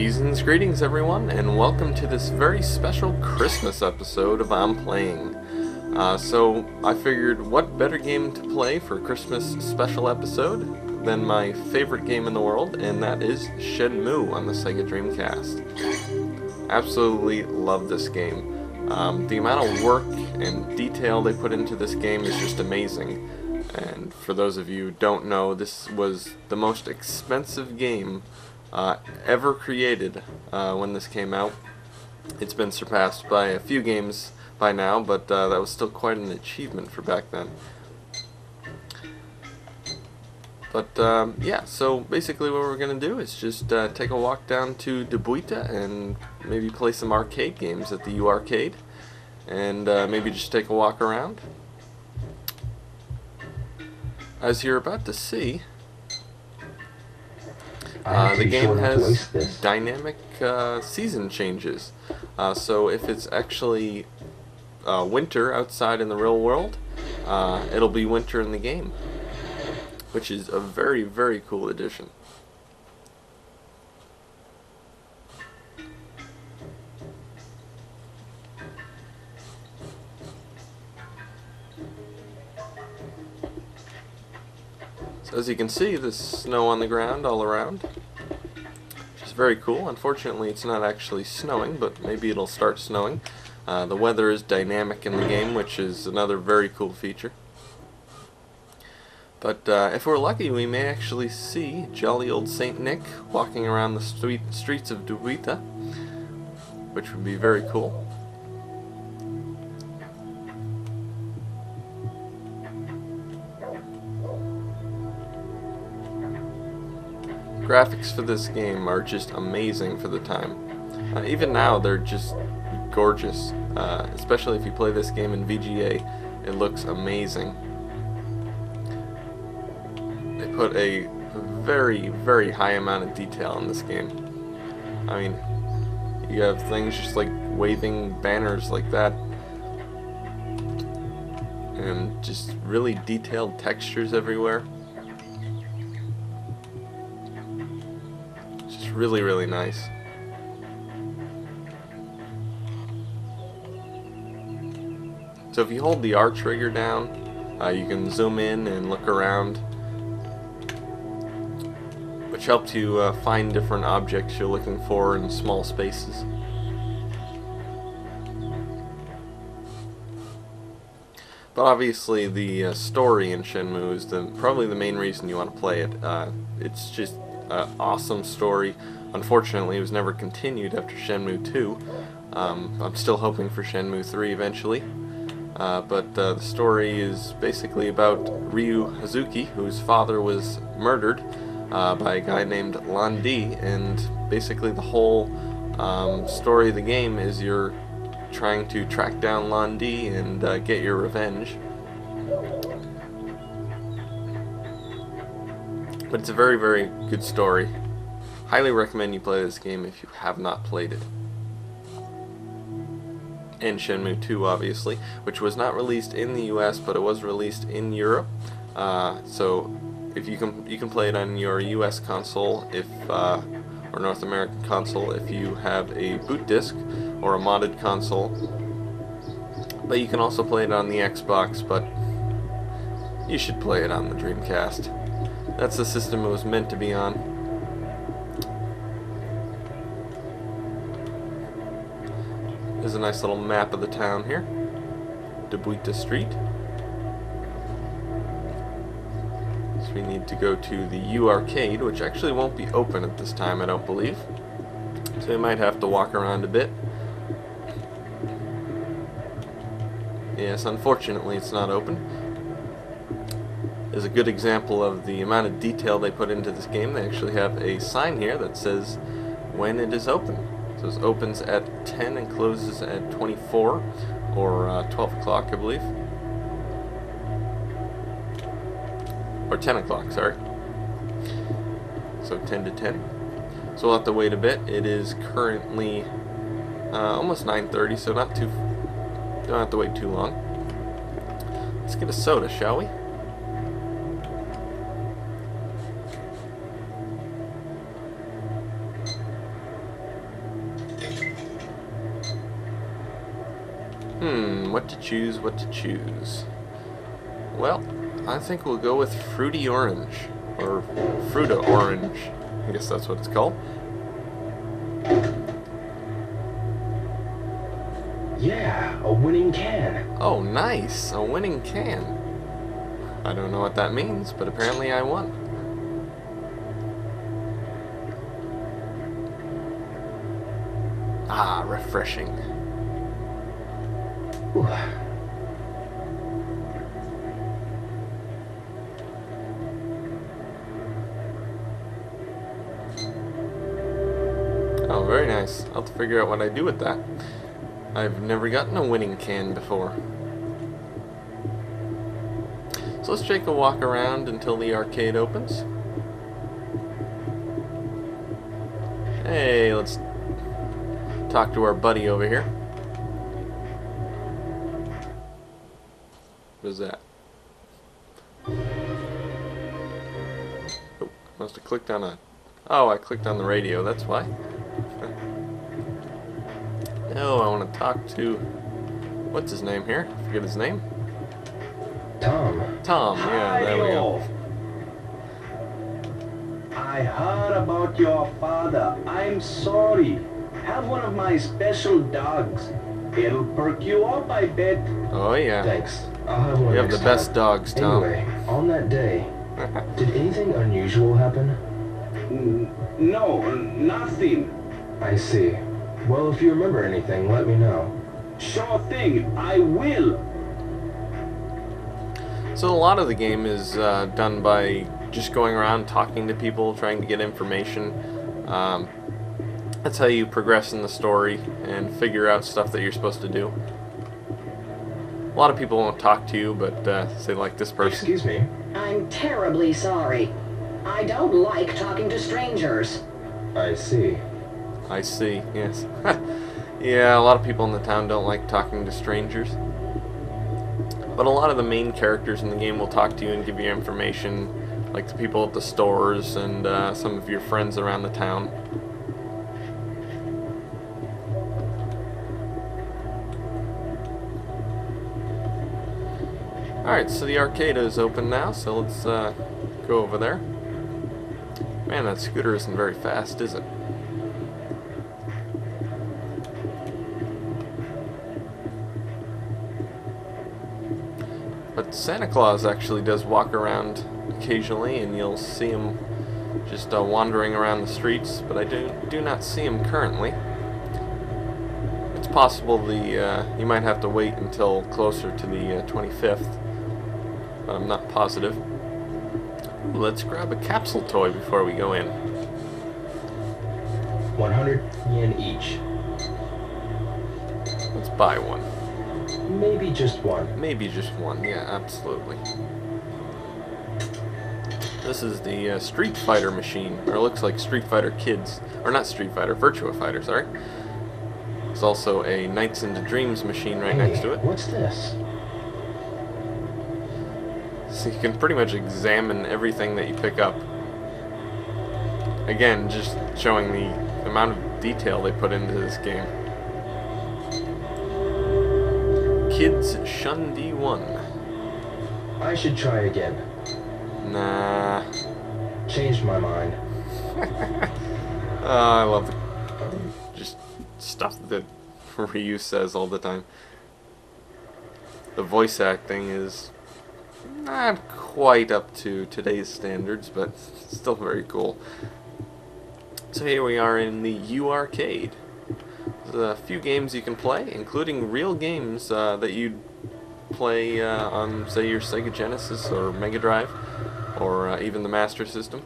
Season's greetings, everyone, and welcome to this very special Christmas episode of I'm Playing. So I figured, what better game to play for a Christmas special episode than my favorite game in the world, and that is Shenmue on the Sega Dreamcast. Absolutely love this game. The amount of work and detail they put into this game is just amazing. And for those of you who don't know, this was the most expensive game ever created when this came out. It's been surpassed by a few games by now, but that was still quite an achievement for back then. But yeah, so basically what we're going to do is just take a walk down to Debuita and maybe play some arcade games at the U Arcade, and maybe just take a walk around. As you're about to see, the game has dynamic season changes. So if it's actually winter outside in the real world, it'll be winter in the game, which is a very, very cool addition. So as you can see, there's snow on the ground all around, which is very cool. Unfortunately, it's not actually snowing, but maybe it'll start snowing. The weather is dynamic in the game, which is another very cool feature. But if we're lucky, we may actually see jolly old Saint Nick walking around the streets of Debuita, which would be very cool. Graphics for this game are just amazing for the time. Even now, they're just gorgeous. Especially if you play this game in VGA, it looks amazing. They put a very, very high amount of detail in this game. I mean, you have things just like waving banners like that, and just really detailed textures everywhere. Really, really nice. So if you hold the R trigger down, you can zoom in and look around, which helps you find different objects you're looking for in small spaces. But obviously the story in Shenmue is probably the main reason you want to play it. It's just awesome story. Unfortunately, it was never continued after Shenmue 2. I'm still hoping for Shenmue 3 eventually. But the story is basically about Ryu Hazuki, whose father was murdered by a guy named Lan Di, and basically the whole story of the game is you're trying to track down Lan Di and get your revenge. But it's a very, very good story. Highly recommend you play this game if you have not played it. And Shenmue 2, obviously, which was not released in the US, but it was released in Europe. So if you can play it on your US console, or North American console, if you have a boot disc or a modded console. But you can also play it on the Xbox, but you should play it on the Dreamcast. That's the system it was meant to be on. There's a nice little map of the town here. Debuita Street. So we need to go to the U Arcade, which actually won't be open at this time, I don't believe. So we might have to walk around a bit. Yes, unfortunately it's not open. Is a good example of the amount of detail they put into this game. They actually have a sign here that says when it is open. So it opens at 10 and closes at 24, or 12 o'clock, I believe. Or 10 o'clock, sorry. So 10 to 10. So we'll have to wait a bit. It is currently almost 9:30, so don't have to wait too long. Let's get a soda, shall we? What to choose, what to choose. Well, I think we'll go with Fruity Orange. Or Fruita Orange. I guess that's what it's called. Yeah, a winning can. Oh, nice! A winning can. I don't know what that means, but apparently I won. Ah, refreshing. Ooh. Oh, very nice. I'll have to figure out what I do with that. I've never gotten a winning can before. So let's take a walk around until the arcade opens. Hey, let's talk to our buddy over here. What is that? Oh, must have clicked on a... Oh, I clicked on the radio, that's why. No, I want to talk to... What's his name here? I forget his name. Tom. Tom, yeah, there we go. I heard about your father. I'm sorry. Have one of my special dogs. It'll perk you up, I bet. Oh, yeah. Thanks. I'll have one You have next the best time. dogs, Tom. Anyway, on that day, did anything unusual happen? No, nothing. I see. Well, if you remember anything, let me know. Sure thing, I will. So a lot of the game is done by just going around talking to people, trying to get information. That's how you progress in the story and figure out stuff that you're supposed to do. A lot of people won't talk to you, but say like this person. Excuse me. I'm terribly sorry. I don't like talking to strangers. I see. I see, yes. Yeah, a lot of people in the town don't like talking to strangers. But a lot of the main characters in the game will talk to you and give you information, like the people at the stores and some of your friends around the town. Alright, so the arcade is open now, so let's go over there. Man, that scooter isn't very fast, is it? But Santa Claus actually does walk around occasionally, and you'll see him just wandering around the streets, but I do not see him currently. It's possible you might have to wait until closer to the 25th, but I'm not positive. Let's grab a capsule toy before we go in. 100 yen each. Let's buy one. Maybe just one. Maybe just one, yeah, absolutely. This is the Street Fighter machine, or it looks like Street Fighter Kids, or not Street Fighter, Virtua Fighter, sorry. There's also a Nights into Dreams machine right next to it. What's this? So you can pretty much examine everything that you pick up. Again, just showing the amount of detail they put into this game. Kids Shun D1. I should try again. Nah. Changed my mind. I love the just stuff that Ryu says all the time. The voice acting is not quite up to today's standards, but still very cool. So here we are in the U Arcade. There's a few games you can play, including real games that you'd play on, say, your Sega Genesis or Mega Drive, or even the Master System,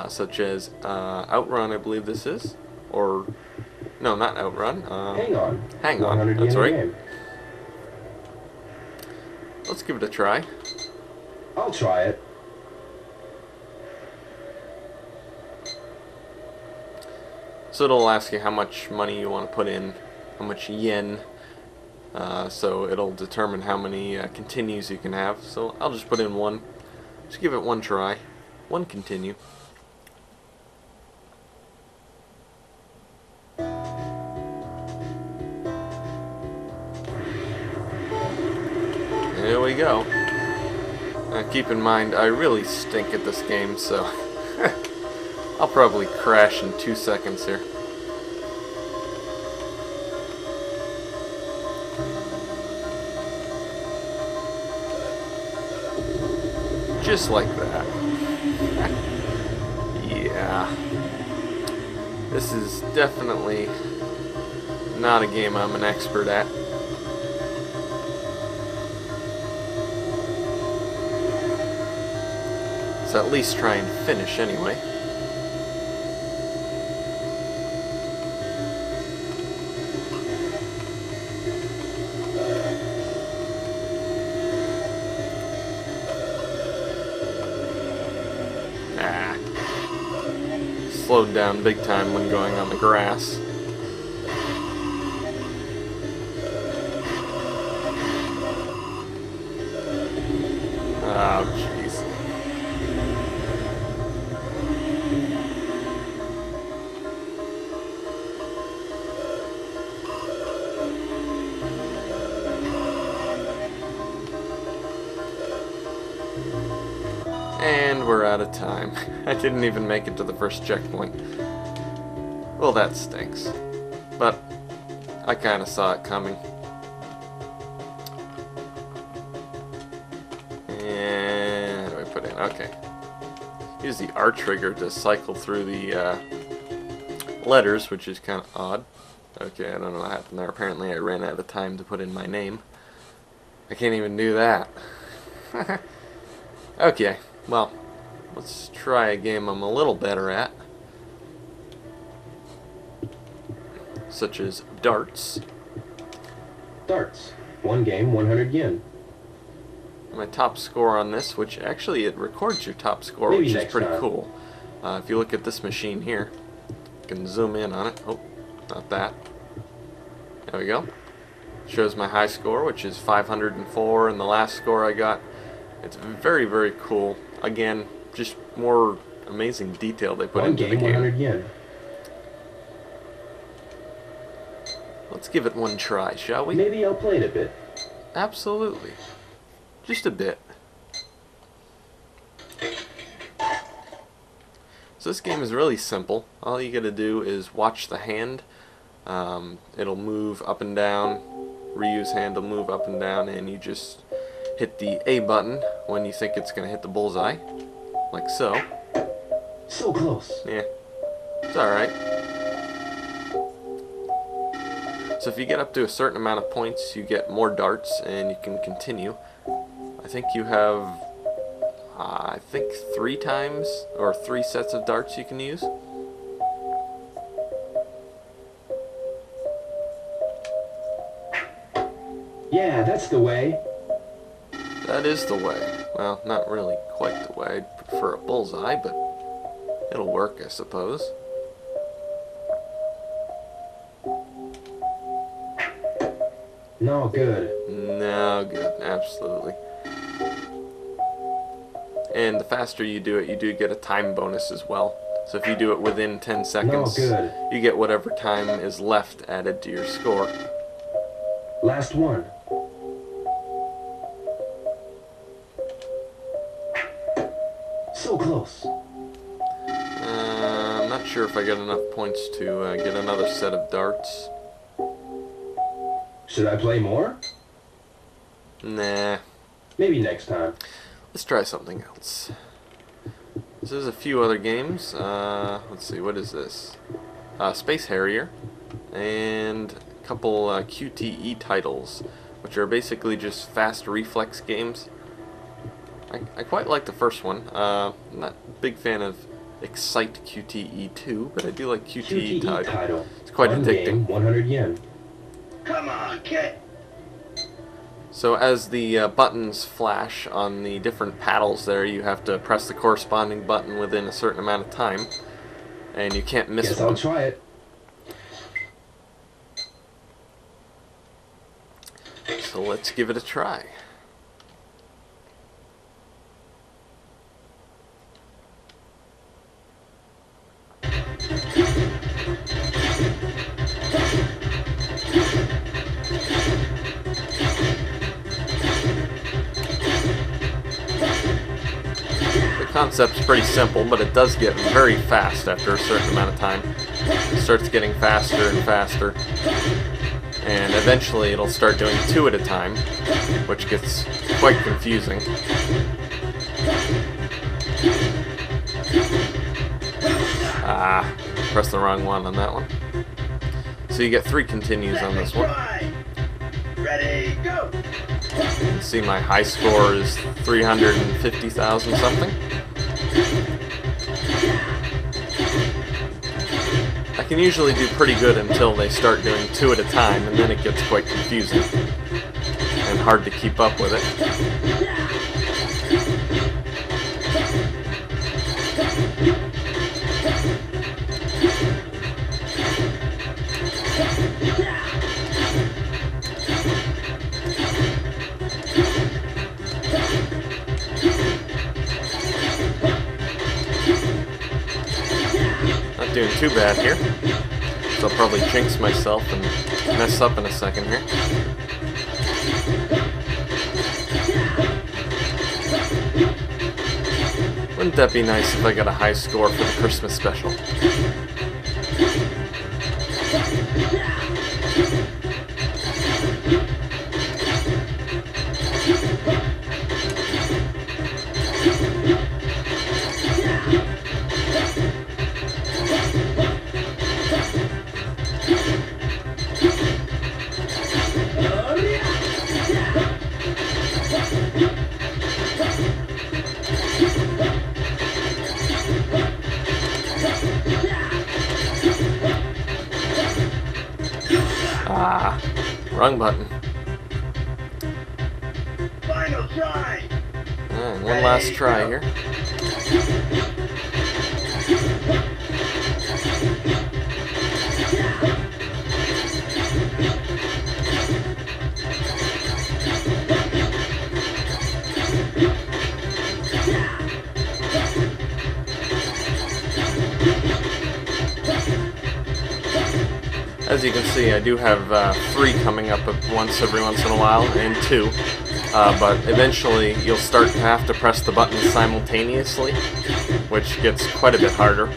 such as Outrun, I believe this is, or no, not Outrun. Hang on, that's right. Game. Let's give it a try. I'll try it. So it'll ask you how much money you want to put in, how much yen, so it'll determine how many continues you can have. So I'll just put in one. Just give it one try. One continue. Keep in mind, I really stink at this game, so I'll probably crash in 2 seconds here. Just like that. Yeah. This is definitely not a game I'm an expert at. So at least try and finish anyway. Slowed down big time when going on the grass. Oh, jeez. And we're out of time. I didn't even make it to the first checkpoint. Well, that stinks. But I kind of saw it coming. And how do I put in? Okay. Use the R trigger to cycle through the letters, which is kind of odd. Okay, I don't know what happened there. Apparently I ran out of time to put in my name. I can't even do that. Okay, well, let's try a game I'm a little better at. Such as darts. Darts. One game, 100 yen. My top score on this, which actually it records your top score, Maybe which is next pretty time. cool. If you look at this machine here, you can zoom in on it. Oh, not that. There we go. Shows my high score, which is 504, and the last score I got. It's very, very cool. Again, just more amazing detail they put One into game, the game. 100 yen. Let's give it one try, shall we? Maybe I'll play it a bit. Absolutely. Just a bit. So this game is really simple. All you gotta do is watch the hand. It'll move up and down. Ryu's hand will move up and down, and you just hit the A button when you think it's gonna hit the bullseye. Like so. So close. Yeah. It's alright. So if you get up to a certain amount of points, you get more darts, and you can continue. I think you have, I think 3 times, or 3 sets of darts you can use. Yeah, that's the way. That is the way. Well, not really quite the way. I'd prefer a bullseye, but it'll work, I suppose. No good. No good, absolutely. And the faster you do it, you do get a time bonus as well. So if you do it within 10 seconds, good. you get whatever time is left added to your score. Last one. So close. I'm not sure if I got enough points to get another set of darts. Should I play more? Nah. Maybe next time. Let's try something else. So there's a few other games. Let's see, what is this? Space Harrier. And a couple QTE titles, which are basically just fast reflex games. I quite like the first one. I'm not a big fan of Excite QTE 2, but I do like QTE title. It's quite One addicting. Game, 100 yen. Come on, kid. So as the buttons flash on the different paddles there, you have to press the corresponding button within a certain amount of time, and you can't miss Guess one. I'll try it. So let's give it a try. Concept's pretty simple, but it does get very fast after a certain amount of time. It starts getting faster and faster, and eventually it'll start doing 2 at a time, which gets quite confusing. Pressed the wrong one on that one. So you get 3 continues on this one. Ready, go! You can see my high score is 350,000 something. I can usually do pretty good until they start doing 2 at a time, and then it gets quite confusing and hard to keep up with it. Not doing too bad here, so I'll probably jinx myself and mess up in a second here. Wouldn't that be nice if I got a high score for the Christmas special? Wrong button. Final try! Alright, one last try here. As you can see, I do have 3 coming up at once every once in a while, and 2. But eventually you'll start to have to press the buttons simultaneously, which gets quite a bit harder.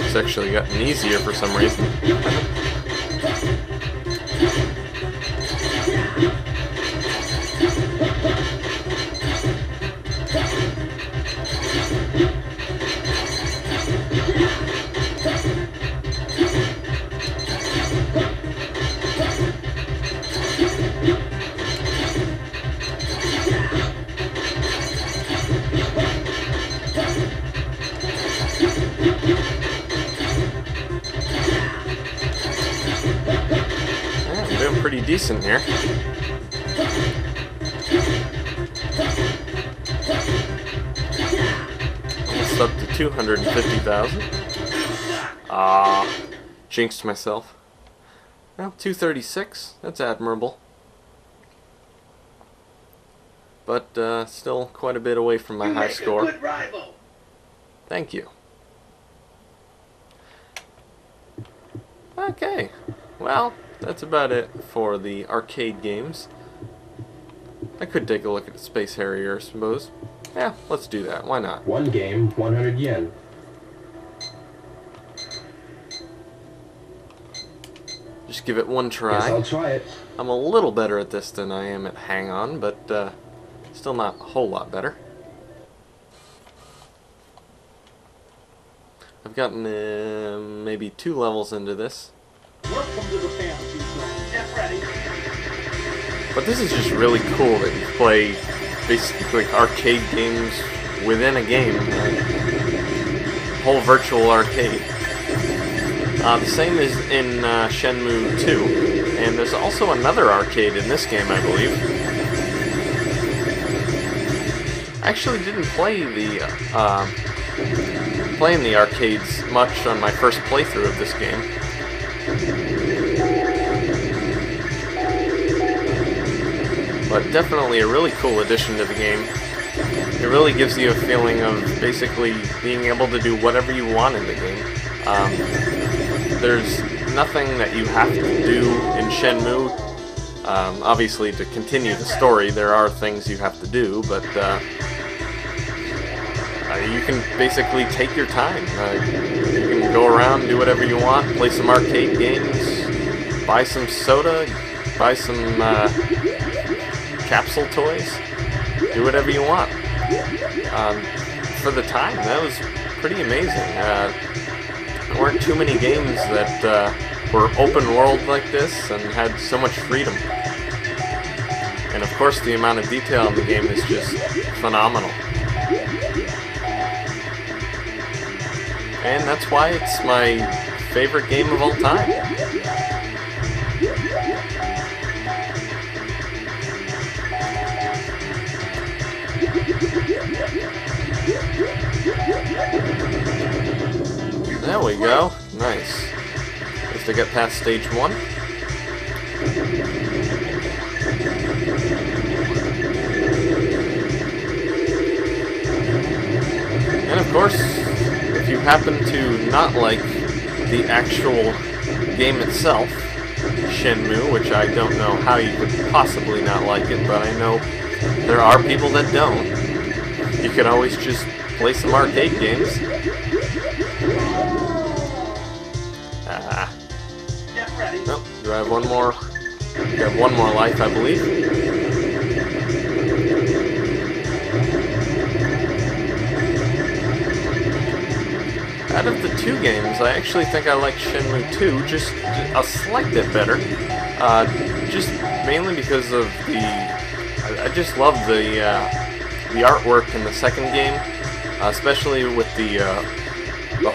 It's actually gotten easier for some reason. Pretty decent here. Almost up to 250,000. Jinxed myself. Well, 236. That's admirable. But still quite a bit away from my high score. Good rival. Thank you. Okay. Well, that's about it for the arcade games. I could take a look at Space Harrier, I suppose. Yeah, let's do that. Why not? 1 game, 100 yen. Just give it one try. Guess I'll try it. I'm a little better at this than I am at Hang On, but still not a whole lot better. I've gotten maybe 2 levels into this. Welcome to the fantasy zone. Get ready. But this is just really cool that you play basically arcade games within a game. Whole virtual arcade. The same is in Shenmue 2, and there's also another arcade in this game, I believe. I actually didn't play the play in the arcades much on my first playthrough of this game. But definitely a really cool addition to the game. It really gives you a feeling of basically being able to do whatever you want in the game. There's nothing that you have to do in Shenmue. Obviously, to continue the story, there are things you have to do, but you can basically take your time. You can go around, do whatever you want, play some arcade games, buy some soda, buy some capsule toys, do whatever you want. For the time, that was pretty amazing. There weren't too many games that were open world like this and had so much freedom. And of course, the amount of detail in the game is just phenomenal. And that's why it's my favorite game of all time. There we go. Nice. Just to get past stage 1. And of course, if you happen to not like the actual game itself, Shenmue, which I don't know how you could possibly not like it, but I know there are people that don't. You can always just play some arcade games. Nope, do I have one more? I have one more life, I believe. Out of the two games, I actually think I like Shenmue 2 just a slight bit better. Just mainly because of the... I just love the artwork in the second game, especially with the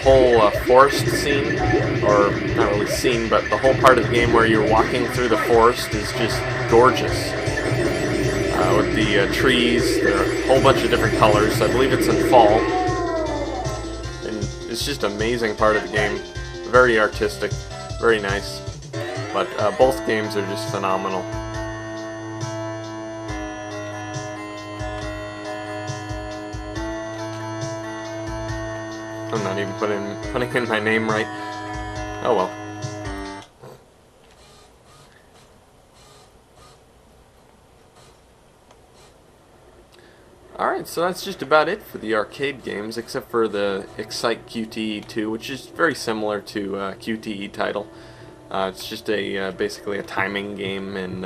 whole forest scene, or not really scene, but the whole part of the game where you're walking through the forest is just gorgeous. With the trees, there are a whole bunch of different colors. I believe it's in fall. It's just an amazing part of the game. Very artistic, very nice. But both games are just phenomenal. I'm not even putting in my name right. Oh well. Alright, so that's just about it for the arcade games, except for the Excite QTE 2, which is very similar to QTE title. It's just a basically a timing game, and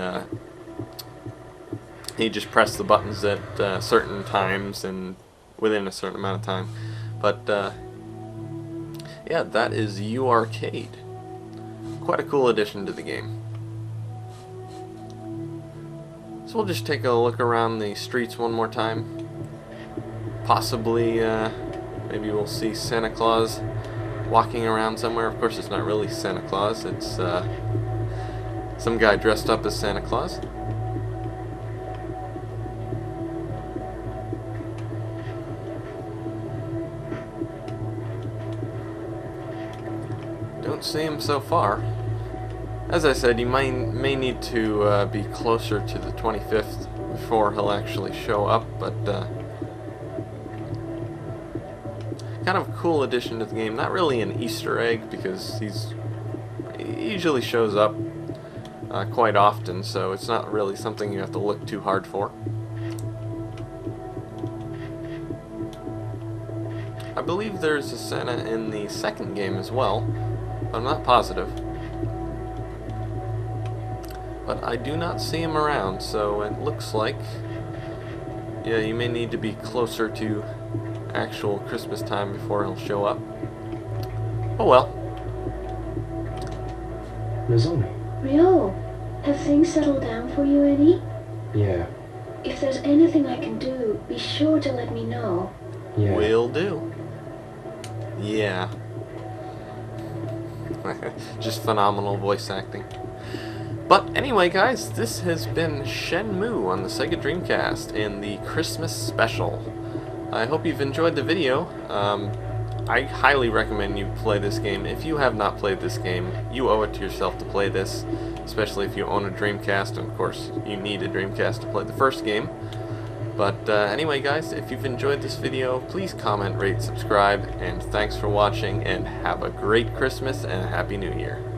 you just press the buttons at certain times and within a certain amount of time. But yeah, that is U Arcade. Quite a cool addition to the game. So we'll just take a look around the streets one more time. Possibly, maybe we'll see Santa Claus walking around somewhere. Of course, it's not really Santa Claus. It's some guy dressed up as Santa Claus. Don't see him so far. As I said, you may need to be closer to the 25th before he'll actually show up, but kind of a cool addition to the game. Not really an Easter egg, because he usually shows up quite often, so it's not really something you have to look too hard for. I believe there's a Santa in the second game as well, but I'm not positive. But I do not see him around, so it looks like, yeah, you may need to be closer to actual Christmas time before he'll show up. Oh well. Nozomi. Ryo, have things settled down for you, Eddie? Yeah. If there's anything I can do, be sure to let me know. Yeah. Will do. Yeah. Just phenomenal voice acting. But anyway, guys, this has been Shenmue on the Sega Dreamcast in the Christmas special. I hope you've enjoyed the video. I highly recommend you play this game. If you have not played this game, you owe it to yourself to play this, especially if you own a Dreamcast, and of course you need a Dreamcast to play the first game. But anyway guys, if you've enjoyed this video, please comment, rate, subscribe, and thanks for watching, and have a great Christmas and a Happy New Year.